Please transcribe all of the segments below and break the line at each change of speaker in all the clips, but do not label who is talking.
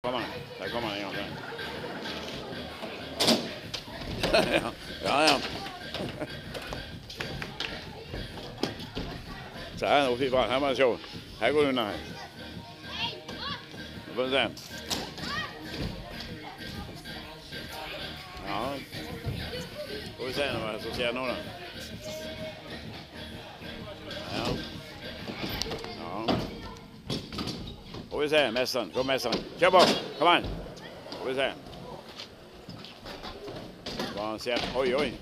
Kommer han. Der kommer han en gang til. Ja. Så her, fy faen, her må jeg se. Her går det unna her. Nå får vi se. Ja. Får vi se hva som skjer nå da. Ja. Får vi se, mesteren. Kom mesteren. Kjør på. Kom an. Får vi se. Hva han ser. Oi.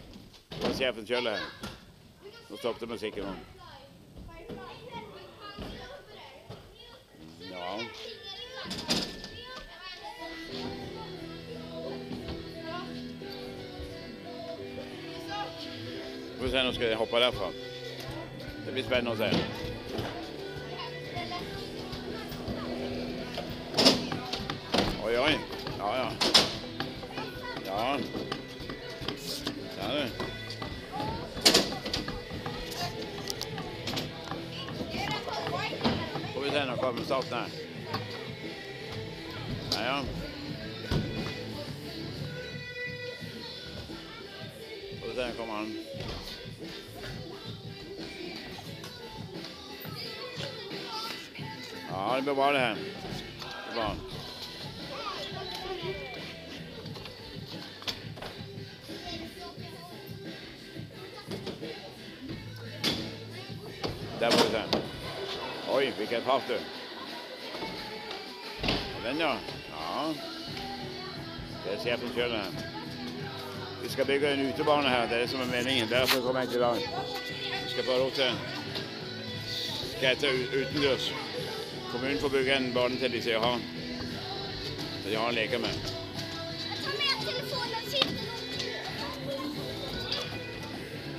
Hva er sjefen selv her? Nå stoppet musikken nå. Ja. Får vi se, nå skal jeg hoppe derfra. Det blir spennende å se. Oi. Ja. Der er det. Får vi se når kommer starten her. Ja. Får vi se når kommer han. Ja, det blir bra det her. Det er bra. Der må vi se. Oi, hvilket fart du. Den ja. Ja. Det er sjefen selv her. Vi skal bygge en utebane her, det er det som er meningen. Derfor kommer jeg til dag. Vi skal få lov til skate utendørs. Kommunen får bygge en bane til de sier ha. Så de har en leke med.
Ta med telefonen og sitte nå.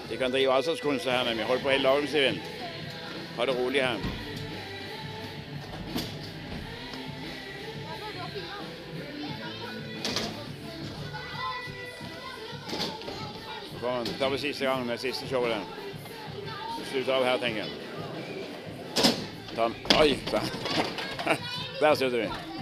De kan drive all slags kunst her med meg. Hold på hele dagen, sier vi. Ha det rolig her. Så tar vi siste gang med siste showet der. Slutt av her, tenker jeg. Oi! Der slutter vi.